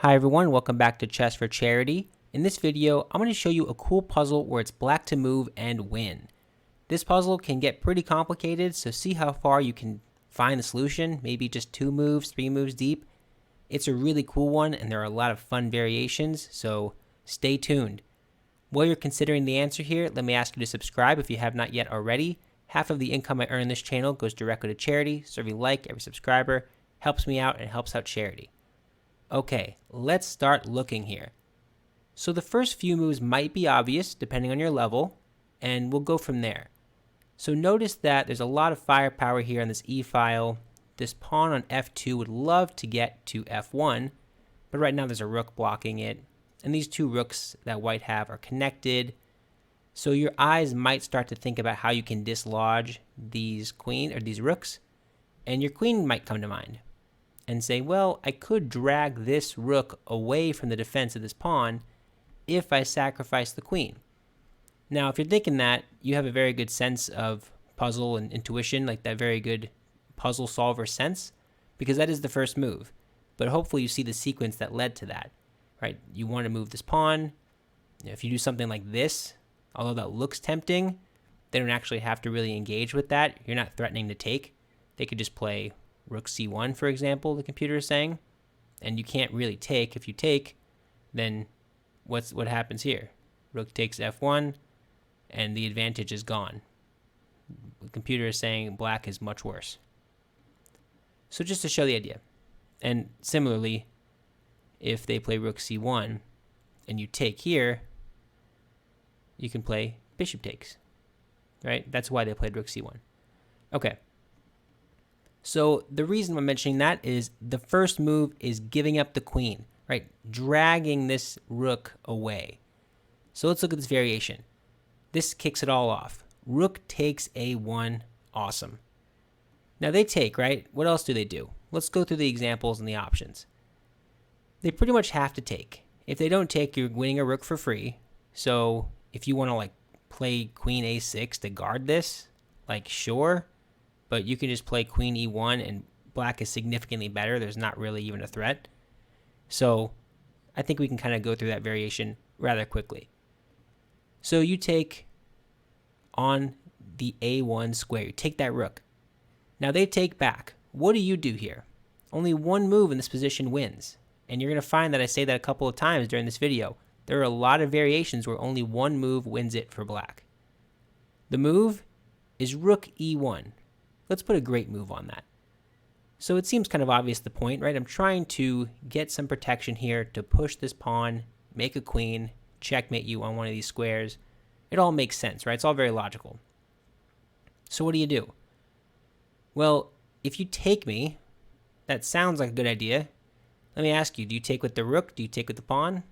Hi everyone, welcome back to Chess for Charity. In this video, I'm going to show you a cool puzzle where it's black to move and win. This puzzle can get pretty complicated, so see how far you can find the solution, maybe just 2 moves, 3 moves deep. It's a really cool one and there are a lot of fun variations, so stay tuned. While you're considering the answer here, let me ask you to subscribe if you have not yet already. Half of the income I earn in this channel goes directly to charity, so every like, every subscriber helps me out and helps out charity. Okay, let's start looking here. So the first few moves might be obvious depending on your level, and we'll go from there. So notice that there's a lot of firepower here on this e-file. This pawn on f2 would love to get to f1, but right now there's a rook blocking it, and these two rooks that white have are connected. So your eyes might start to think about how you can dislodge these rooks, and your queen might come to mind and say, well, I could drag this rook away from the defense of this pawn if I sacrifice the queen. Now, if you're thinking that, you have a very good sense of puzzle and intuition, like that very good puzzle solver sense, because that is the first move. But hopefully you see the sequence that led to that, right? You want to move this pawn. If you do something like this, although that looks tempting, they don't actually have to really engage with that. You're not threatening to take. They could just play rook c1, for example, the computer is saying, and you can't really take. If you take, then what happens here? Rook takes f1, and the advantage is gone. The computer is saying black is much worse. So just to show the idea. And similarly, if they play rook c1, and you take here, you can play bishop takes, right? That's why they played rook c1. Okay. So the reason I'm mentioning that is the first move is giving up the queen, right? Dragging this rook away. So let's look at this variation. This kicks it all off. Rook takes a1. Awesome. Now they take, right? What else do they do? Let's go through the examples and the options. They pretty much have to take. If they don't take, you're winning a rook for free. So if you want to like play queen a6 to guard this, like sure, but you can just play queen e1 and black is significantly better. There's not really even a threat. So I think we can kind of go through that variation rather quickly. So you take on the a1 square. You take that rook. Now they take back. What do you do here? Only one move in this position wins. And you're going to find that I say that a couple of times during this video. There are a lot of variations where only one move wins it for black. The move is rook e1. Let's put a great move on that. So it seems kind of obvious the point, right? I'm trying to get some protection here to push this pawn, make a queen, checkmate you on one of these squares. It all makes sense, right? It's all very logical. So what do? Well, if you take me, that sounds like a good idea. Let me ask you, do you take with the rook? Do you take with the pawn?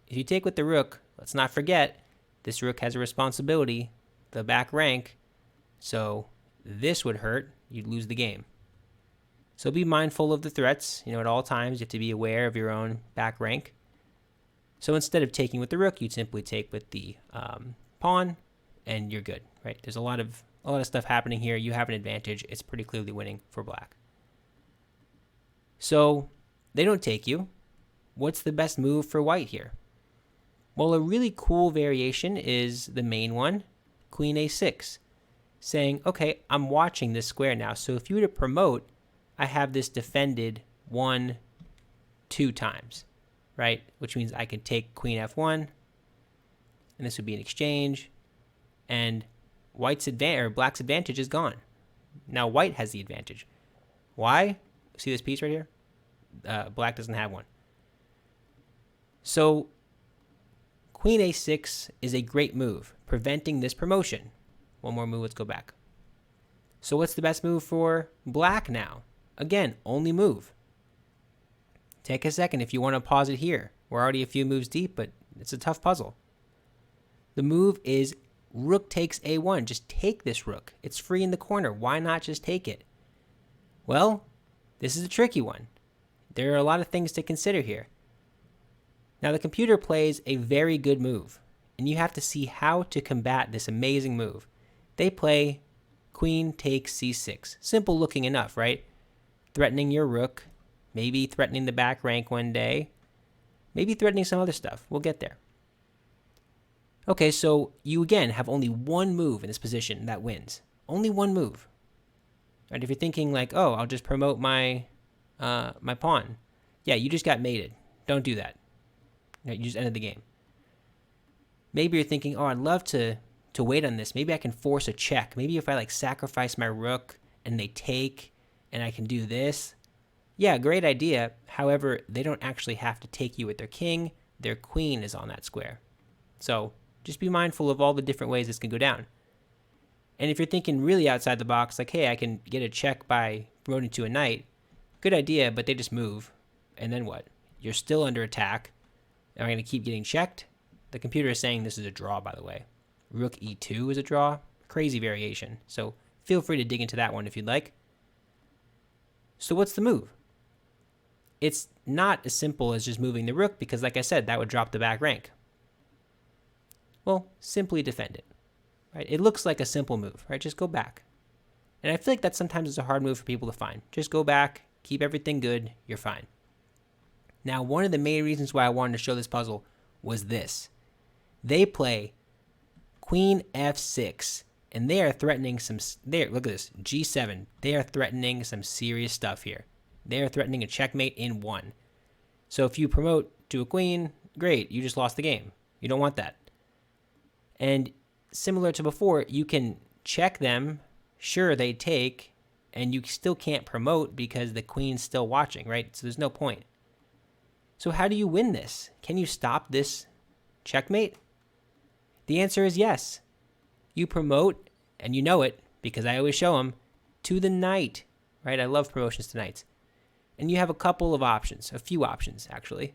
If you take with the rook, let's not forget, this rook has a responsibility, the back rank. So this would hurt. You'd lose the game. So be mindful of the threats. At all times, you have to be aware of your own back rank. So instead of taking with the rook, you'd simply take with the pawn, and you're good, right? There's a lot of stuff happening here. You have an advantage. It's pretty clearly winning for black. So they don't take you. What's the best move for white here? Well, a really cool variation is the main one, queen a6, saying, okay, I'm watching this square now. So if you were to promote, I have this defended 1, 2 times, right? Which means I can take queen f1, and this would be an exchange, and black's advantage is gone. Now white has the advantage. Why? See this piece right here? Black doesn't have one. So queen a6 is a great move, preventing this promotion. One more move, let's go back. So what's the best move for black now? Again, only move. Take a second if you want to pause it here. We're already a few moves deep, but it's a tough puzzle. The move is rook takes a1. Just take this rook. It's free in the corner. Why not just take it? Well, this is a tricky one. There are a lot of things to consider here. Now the computer plays a very good move, and you have to see how to combat this amazing move. They play queen takes c6. Simple looking enough, right? Threatening your rook, maybe threatening the back rank one day, maybe threatening some other stuff. We'll get there. Okay, so you again have only one move in this position that wins. Only one move. Right? If you're thinking like, oh, I'll just promote my my pawn. Yeah, you just got mated. Don't do that. Right, you just ended the game. Maybe you're thinking, oh, I'd love to wait on this. Maybe I can force a check. Maybe if I like sacrifice my rook and they take and I can do this. Yeah, great idea. However, they don't actually have to take you with their king. Their queen is on that square. So just be mindful of all the different ways this can go down. And if you're thinking really outside the box, like, hey, I can get a check by promoting to a knight, good idea, but they just move. And then what? You're still under attack. Am I going to keep getting checked? The computer is saying this is a draw, by the way. Rook e2 is a draw. Crazy variation. So feel free to dig into that one if you'd like. So what's the move? It's not as simple as just moving the rook because, like I said, that would drop the back rank. Well, simply defend it. Right? It looks like a simple move, right? Just go back. And I feel like that sometimes is a hard move for people to find. Just go back, keep everything good, you're fine. Now, one of the main reasons why I wanted to show this puzzle was this. They play Queen f6, and they are threatening some, look at this, g7. They are threatening some serious stuff here. They are threatening a checkmate in 1. So if you promote to a queen, great, you just lost the game. You don't want that. And similar to before, you can check them, sure, they take, and you still can't promote because the queen's still watching, right? So there's no point. So how do you win this? Can you stop this checkmate? The answer is yes. You promote, and you know it, because I always show them, to the knight, right? I love promotions to knights. And you have a couple of options, a few options, actually.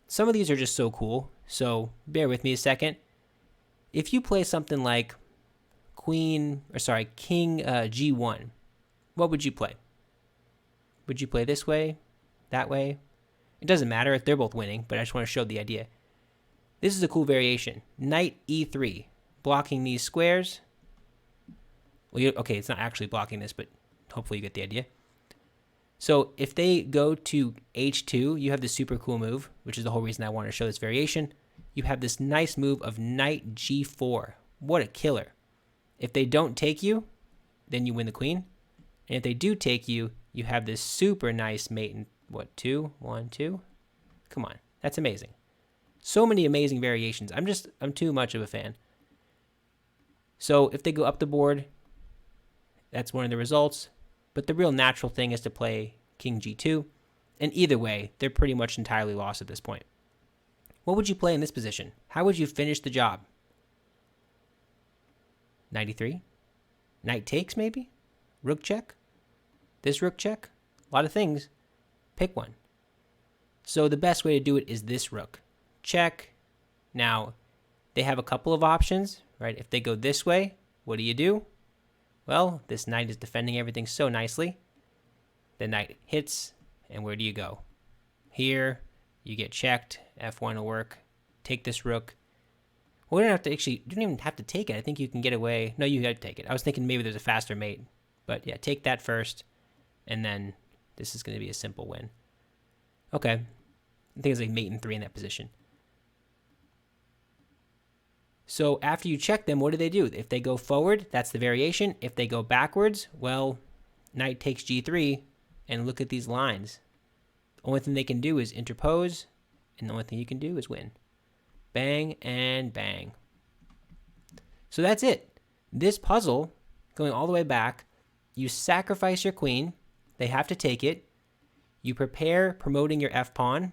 Some of these are just so cool, so bear with me a second. If you play something like king g1, what would you play? Would you play this way, that way? It doesn't matter if they're both winning, but I just want to show the idea. This is a cool variation. Knight e3, blocking these squares. Well, okay, it's not actually blocking this, but hopefully you get the idea. So if they go to h2, you have this super cool move, which is the whole reason I want to show this variation. You have this nice move of knight g4. What a killer. If they don't take you, then you win the queen. And if they do take you, you have this super nice mate in, 2? 1, 2? Come on, that's amazing. So many amazing variations. I'm too much of a fan. So if they go up the board, that's one of the results. But the real natural thing is to play king g2. And either way, they're pretty much entirely lost at this point. What would you play in this position? How would you finish the job? Knight e3? Knight takes, maybe? Rook check? This rook check? A lot of things. Pick one. So the best way to do it is this rook. Check. Now, they have a couple of options, right? If they go this way, what do? Well, this knight is defending everything so nicely. The knight hits, and where do you go? Here, you get checked. F1 will work. Take this rook. Well, you don't even have to take it. I think you can get away. No, you got to take it. I was thinking maybe there's a faster mate. But yeah, take that first, and then this is going to be a simple win. Okay. I think it's like mate in 3 in that position. So after you check them, what do they do? If they go forward, that's the variation. If they go backwards, well, knight takes g3, and look at these lines. The only thing they can do is interpose, and the only thing you can do is win. Bang and bang. So that's it. This puzzle, going all the way back, you sacrifice your queen. They have to take it. You prepare promoting your f-pawn.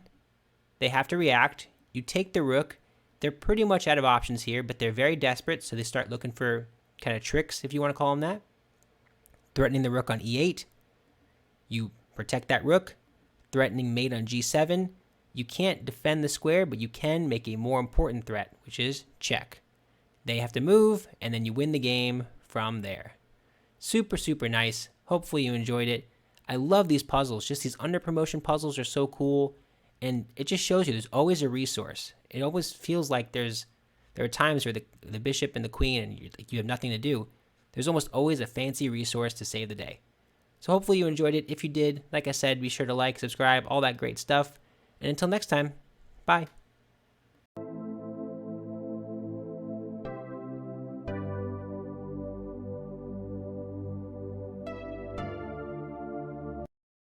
They have to react. You take the rook. They're pretty much out of options here, but they're very desperate, so they start looking for kind of tricks, if you want to call them that. Threatening the rook on e8. You protect that rook. Threatening mate on g7. You can't defend the square, but you can make a more important threat, which is check. They have to move, and then you win the game from there. Super, super nice. Hopefully you enjoyed it. I love these puzzles. Just these under promotion puzzles are so cool. And it just shows you there's always a resource. It always feels like there are times where the bishop and the queen and you have nothing to do. There's almost always a fancy resource to save the day. So hopefully you enjoyed it. If you did, like I said, be sure to like, subscribe, all that great stuff. And until next time, bye.